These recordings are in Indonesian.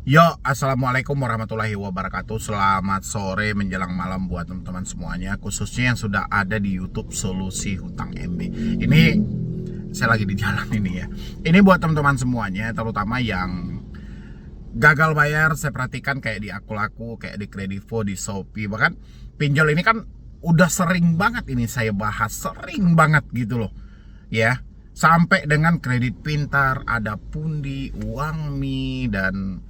Yo, assalamualaikum warahmatullahi wabarakatuh. Selamat sore menjelang malam buat teman-teman semuanya, khususnya yang sudah ada di YouTube Solusi Hutang MB. Ini saya lagi di jalan ini ya. Ini buat teman-teman semuanya, terutama yang gagal bayar. Saya perhatikan kayak di Akulaku, kayak di Kredivo, di Shopee, bahkan pinjol ini kan udah sering banget ini saya bahas, sering banget gitu loh. Ya, sampai dengan kredit pintar, ada pundi, uangmi, dan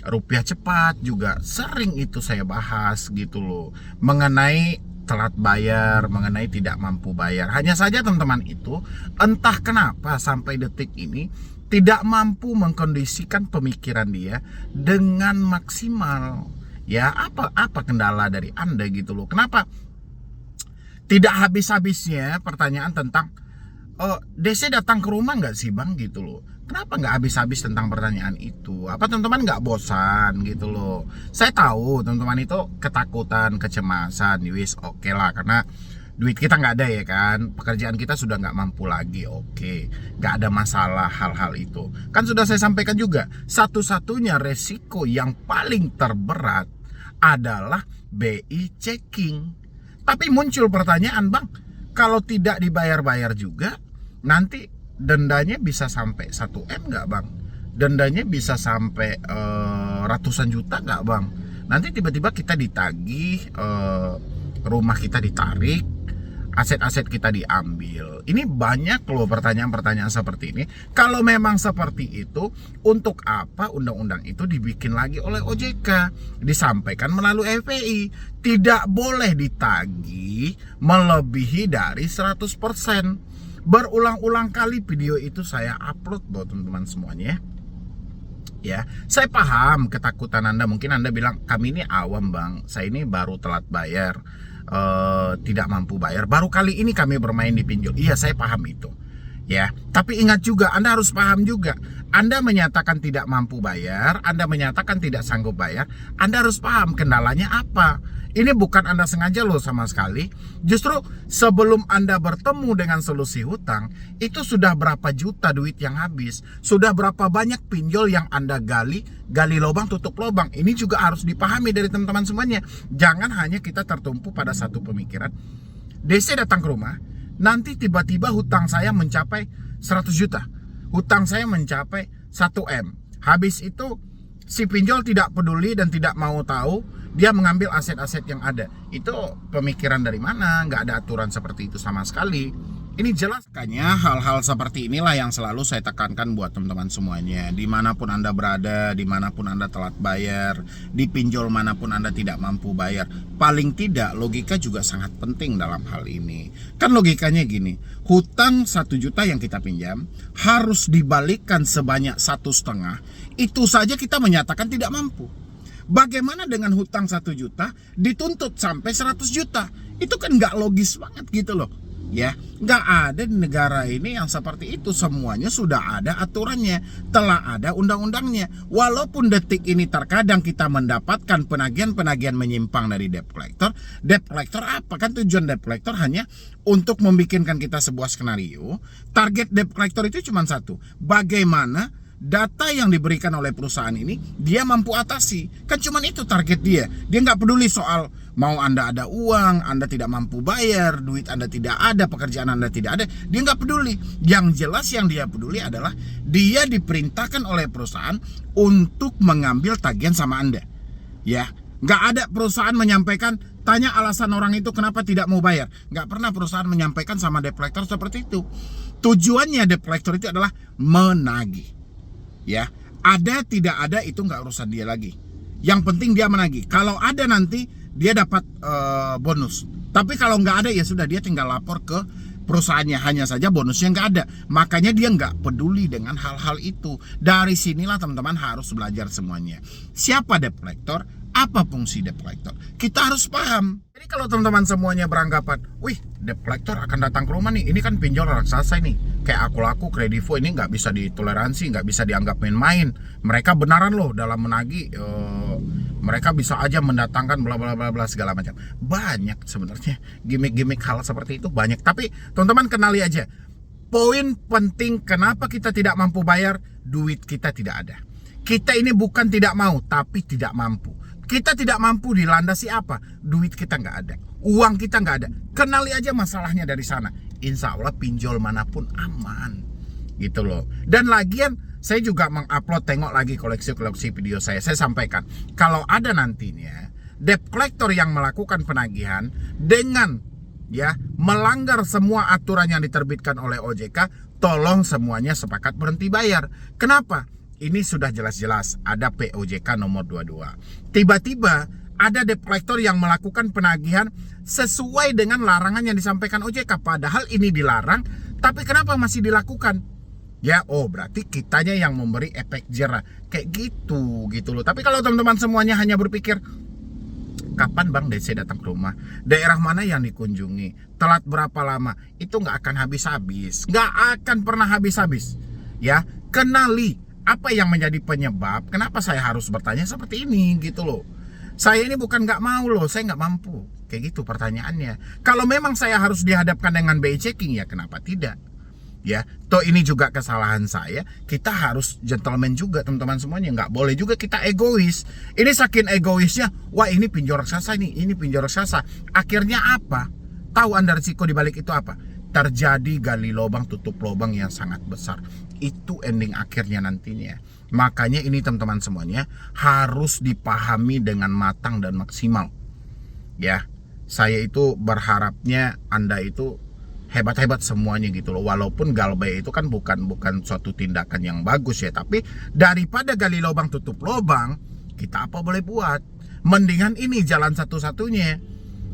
rupiah cepat juga sering itu saya bahas gitu loh, mengenai telat bayar, mengenai tidak mampu bayar. Hanya saja teman-teman itu entah kenapa sampai detik ini tidak mampu mengkondisikan pemikiran dia dengan maksimal. Ya, apa kendala dari Anda gitu loh. Kenapa tidak habis-habisnya pertanyaan tentang DC datang ke rumah nggak sih bang gitu loh. Kenapa nggak habis-habis tentang pertanyaan itu? Apa teman-teman nggak bosan gitu loh? Saya tahu teman-teman itu ketakutan, kecemasan, wis oke lah, karena duit kita nggak ada ya kan, pekerjaan kita sudah nggak mampu lagi, oke, nggak ada masalah hal-hal itu. Kan sudah saya sampaikan juga, satu-satunya resiko yang paling terberat adalah BI checking. Tapi muncul pertanyaan, bang, kalau tidak dibayar-bayar juga, nanti dendanya bisa sampai 1 M nggak bang? Dendanya bisa sampai ratusan juta nggak bang? Nanti tiba-tiba kita ditagih, rumah kita ditarik, aset-aset kita diambil. Ini banyak loh pertanyaan-pertanyaan seperti ini. Kalau memang seperti itu, untuk apa undang-undang itu dibikin lagi oleh OJK? Disampaikan melalui FPI. Tidak boleh ditagih melebihi dari 100%. Berulang-ulang kali video itu saya upload buat teman-teman semuanya. Ya, saya paham ketakutan Anda. Mungkin Anda bilang, kami ini awam bang, saya ini baru telat bayar, tidak mampu bayar, baru kali ini kami bermain di pinjol. Iya, saya paham itu. Ya, tapi ingat juga, Anda harus paham juga. Anda menyatakan tidak mampu bayar, Anda menyatakan tidak sanggup bayar, Anda harus paham kendalanya apa. Ini bukan Anda sengaja loh sama sekali. Justru sebelum Anda bertemu dengan solusi hutang, itu sudah berapa juta duit yang habis, sudah berapa banyak pinjol yang Anda gali lubang tutup lubang. Ini juga harus dipahami dari teman-teman semuanya. Jangan hanya kita tertumpu pada satu pemikiran. DC datang ke rumah, nanti tiba-tiba hutang saya mencapai 100 juta. Hutang saya mencapai 1 M. Habis itu si pinjol tidak peduli dan tidak mau tahu, dia mengambil aset-aset yang ada. Itu pemikiran dari mana? Nggak ada aturan seperti itu sama sekali. Ini jelas, kayaknya hal-hal seperti inilah yang selalu saya tekankan buat teman-teman semuanya. Dimanapun Anda berada, dimanapun Anda telat bayar, di pinjol manapun Anda tidak mampu bayar, paling tidak logika juga sangat penting dalam hal ini. Kan logikanya gini, hutang 1 juta yang kita pinjam harus dibalikkan sebanyak 1,5. Itu saja kita menyatakan tidak mampu. Bagaimana dengan hutang 1 juta dituntut sampai 100 juta? Itu kan nggak logis banget gitu loh. Ya, nggak ada di negara ini yang seperti itu. Semuanya sudah ada aturannya, telah ada undang-undangnya. Walaupun detik ini terkadang kita mendapatkan penagihan-penagihan menyimpang dari debt collector. Debt collector apa? Kan tujuan debt collector hanya untuk membikinkan kita sebuah skenario. Target debt collector itu cuma satu, bagaimana data yang diberikan oleh perusahaan ini dia mampu atasi. Kan cuman itu target dia. Dia nggak peduli soal mau Anda ada uang, Anda tidak mampu bayar, duit Anda tidak ada, pekerjaan Anda tidak ada. Dia nggak peduli. Yang jelas yang dia peduli adalah dia diperintahkan oleh perusahaan untuk mengambil tagihan sama Anda. Ya, nggak ada perusahaan menyampaikan, tanya alasan orang itu kenapa tidak mau bayar. Nggak pernah perusahaan menyampaikan sama debt collector seperti itu. Tujuannya debt collector itu adalah menagih. Ya, ada tidak ada itu nggak urusan dia lagi. Yang penting dia menagih. Kalau ada nanti dia dapat bonus. Tapi kalau nggak ada ya sudah, dia tinggal lapor ke perusahaannya. Hanya saja bonusnya nggak ada. Makanya dia nggak peduli dengan hal-hal itu. Dari sinilah teman-teman harus belajar semuanya. Siapa debt collector? Apa fungsi debt collector? Kita harus paham. Jadi kalau teman-teman semuanya beranggapan, wih, debt collector akan datang ke rumah nih, ini kan pinjol raksasa nih, kayak Akulaku, Kredivo, ini nggak bisa ditoleransi, nggak bisa dianggap main-main. Mereka benaran loh dalam menagih, mereka bisa aja mendatangkan bla bla bla bla segala macam. Banyak sebenarnya gimmick-gimmick hal seperti itu banyak. Tapi teman-teman kenali aja, poin penting kenapa kita tidak mampu bayar, duit kita tidak ada. Kita ini bukan tidak mau, tapi tidak mampu. Kita tidak mampu dilandasi apa? Duit kita nggak ada, uang kita nggak ada. Kenali aja masalahnya dari sana. Insya Allah pinjol manapun aman, gitu loh. Dan lagian saya juga mengupload, tengok lagi koleksi-koleksi video saya. Saya sampaikan, kalau ada nantinya debt collector yang melakukan penagihan dengan melanggar semua aturan yang diterbitkan oleh OJK, tolong semuanya sepakat berhenti bayar. Kenapa? Ini sudah jelas-jelas ada POJK nomor 22. Tiba-tiba ada debt collector yang melakukan penagihan sesuai dengan larangan yang disampaikan OJK. Padahal ini dilarang, tapi kenapa masih dilakukan? Berarti kitanya yang memberi efek jerah. Kayak gitu loh. Tapi kalau teman-teman semuanya hanya berpikir, kapan Bang DC datang ke rumah? Daerah mana yang dikunjungi? Telat berapa lama? Itu nggak akan habis-habis. Nggak akan pernah habis-habis. Kenali apa yang menjadi penyebab. Kenapa saya harus bertanya seperti ini gitu loh. Saya ini bukan nggak mau loh, saya nggak mampu. Kayak gitu pertanyaannya. Kalau memang saya harus dihadapkan dengan BI checking, kenapa tidak? Toh ini juga kesalahan saya. Kita harus gentleman juga teman-teman semuanya. Nggak boleh juga kita egois. Ini saking egoisnya, wah ini pinjol raksasa ini pinjol raksasa. Akhirnya apa? Tahu Anda risiko di balik itu apa? Terjadi gali lubang tutup lubang yang sangat besar. Itu ending akhirnya nantinya. Makanya ini teman-teman semuanya harus dipahami dengan matang dan maksimal. Saya itu berharapnya Anda itu hebat-hebat semuanya gitu loh. Walaupun galbay itu kan bukan suatu tindakan yang bagus tapi daripada gali lubang tutup lubang, kita apa boleh buat? Mendingan ini jalan satu-satunya.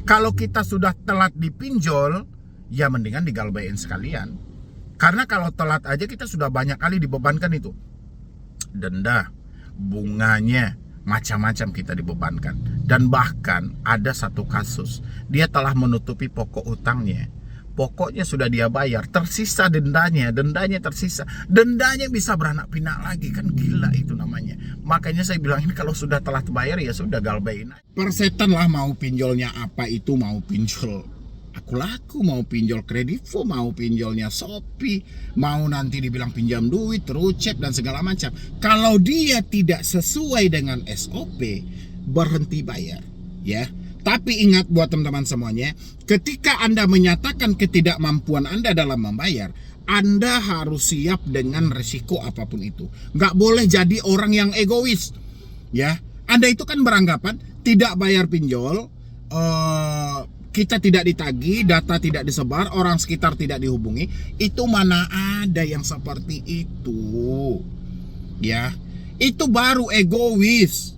Kalau kita sudah telat dipinjol, mendingan digalbayin sekalian. Karena kalau telat aja kita sudah banyak kali dibebankan itu. Denda, bunganya, macam-macam kita dibebankan. Dan bahkan ada satu kasus, dia telah menutupi pokok utangnya. Pokoknya sudah dia bayar, tersisa dendanya tersisa. Dendanya bisa beranak pinak lagi, kan gila itu namanya. Makanya saya bilang ini kalau sudah telat bayar sudah galbain. Persetan lah mau pinjolnya apa itu, mau pinjol aku laku, mau pinjol Kredivo, mau pinjolnya Shopee, mau nanti dibilang pinjam duit, rucep dan segala macam. Kalau dia tidak sesuai dengan SOP, berhenti bayar Tapi ingat buat teman-teman semuanya, ketika Anda menyatakan ketidakmampuan Anda dalam membayar, Anda harus siap dengan resiko apapun itu. Nggak boleh jadi orang yang egois. Anda itu kan beranggapan tidak bayar pinjol, kita tidak ditagih, data tidak disebar, orang sekitar tidak dihubungi. Itu mana ada yang seperti itu. Itu baru egois.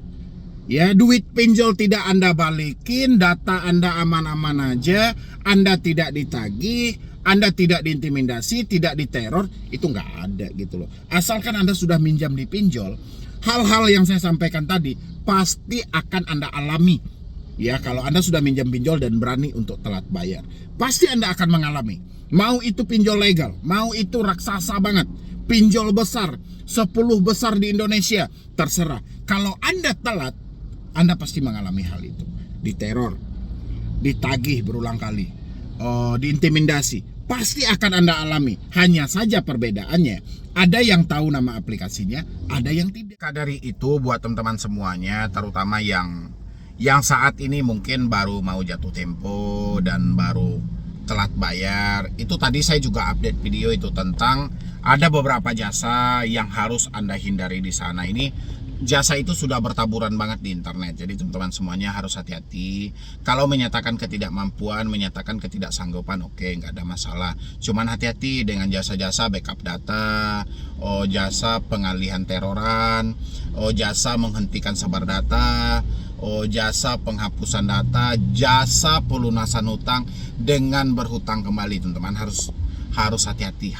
Duit pinjol tidak Anda balikin, data Anda aman-aman aja, Anda tidak ditagih, Anda tidak diintimidasi, tidak diteror, itu nggak ada gitu loh. Asalkan Anda sudah minjam di pinjol, hal-hal yang saya sampaikan tadi pasti akan Anda alami. Kalau Anda sudah minjam pinjol dan berani untuk telat bayar, pasti Anda akan mengalami. Mau itu pinjol legal, mau itu raksasa banget, pinjol besar, 10 besar di Indonesia, terserah. Kalau Anda telat, Anda pasti mengalami hal itu. Diteror, ditagih berulang kali, diintimidasi. Pasti akan Anda alami. Hanya saja perbedaannya, ada yang tahu nama aplikasinya, ada yang tidak. Dari itu buat teman-teman semuanya, terutama yang saat ini mungkin baru mau jatuh tempo dan baru telat bayar. Itu tadi saya juga update video itu tentang ada beberapa jasa yang harus Anda hindari di sana. Ini jasa itu sudah bertaburan banget di internet. Jadi teman-teman semuanya harus hati-hati. Kalau menyatakan ketidakmampuan, menyatakan ketidaksanggupan, oke, nggak ada masalah. Cuman hati-hati dengan jasa-jasa backup data, jasa pengalihan teroran, jasa menghentikan sebar data, jasa penghapusan data, jasa pelunasan hutang dengan berhutang kembali. Teman-teman harus hati-hati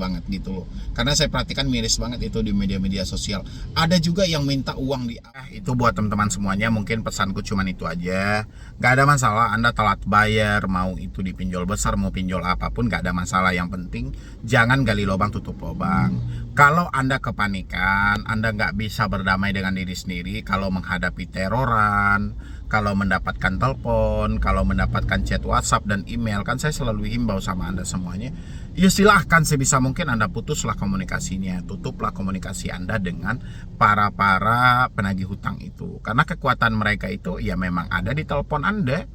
banget gitu loh. Karena saya perhatikan miris banget itu di media-media sosial. Ada juga yang minta uang itu buat teman-teman semuanya, mungkin pesanku cuman itu aja. Gak ada masalah Anda telat bayar, mau itu di pinjol besar, mau pinjol apapun, gak ada masalah. Yang penting jangan gali lubang tutup lubang. Kalau Anda kepanikan, Anda gak bisa berdamai dengan diri sendiri kalau menghadapi teroran, kalau mendapatkan telepon, kalau mendapatkan chat WhatsApp dan email, kan saya selalu himbau sama Anda semuanya, ya silahkan sebisa mungkin Anda putuslah komunikasinya, tutuplah komunikasi Anda dengan para penagih hutang itu, karena kekuatan mereka itu ya memang ada di telepon Anda.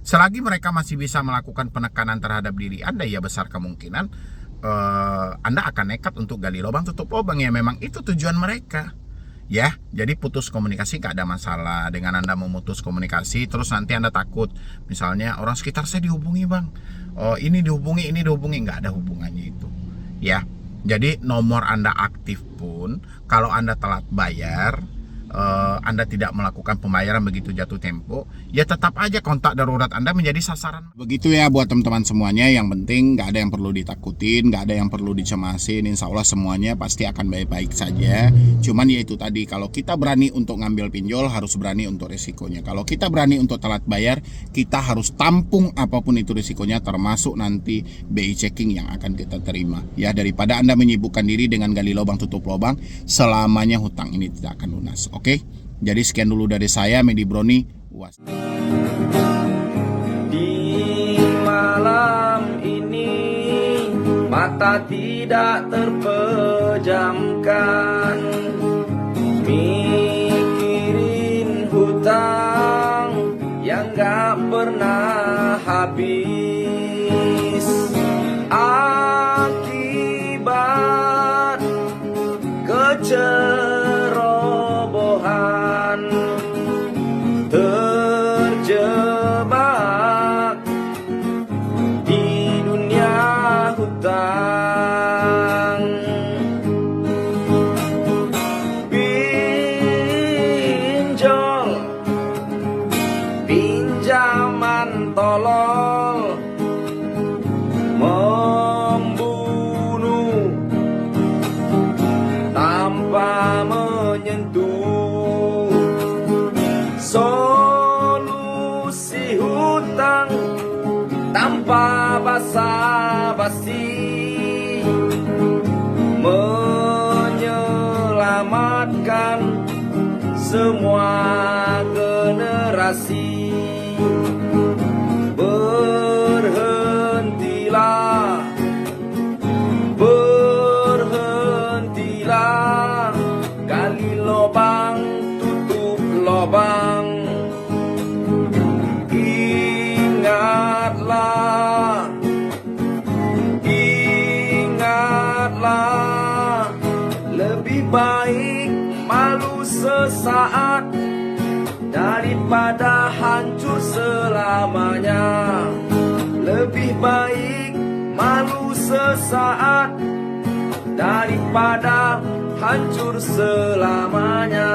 Selagi mereka masih bisa melakukan penekanan terhadap diri Anda, ya besar kemungkinan Anda akan nekat untuk gali lubang tutup lubang, ya memang itu tujuan mereka. Ya, jadi putus komunikasi gak ada masalah. Dengan Anda memutus komunikasi, terus nanti Anda takut, misalnya orang sekitar saya dihubungi bang, oh ini dihubungi, gak ada hubungannya itu. Ya, jadi nomor Anda aktif pun, kalau Anda telat bayar, Anda tidak melakukan pembayaran begitu jatuh tempo, ya tetap aja kontak darurat Anda menjadi sasaran. Begitu ya buat teman-teman semuanya. Yang penting nggak ada yang perlu ditakutin, nggak ada yang perlu dicemasin. Insya Allah semuanya pasti akan baik-baik saja. Cuman ya itu tadi, kalau kita berani untuk ngambil pinjol, harus berani untuk risikonya. Kalau kita berani untuk telat bayar, kita harus tampung apapun itu risikonya, termasuk nanti BI checking yang akan kita terima. Ya, daripada Anda menyibukkan diri dengan gali lubang tutup lubang, selamanya hutang ini tidak akan lunas. Oke, jadi sekian dulu dari saya, Medi Broni. Di malam ini mata tidak terpejamkan, mikirin hutang yang gak pernah habis. Akibat kecerobohan, terjebak di dunia hutang. Pinjol, pinjaman tolol, membunuh tanpa menyentuh. Solusi hutang tanpa basa-basi, menyelamatkan semua generasi. Berhentilah, berhentilah, gali lubang tutup lubang. Ingatlah, ingatlah, lebih baik malu sesaat daripada hancur selamanya. Lebih baik malu sesaat daripada hancur selamanya.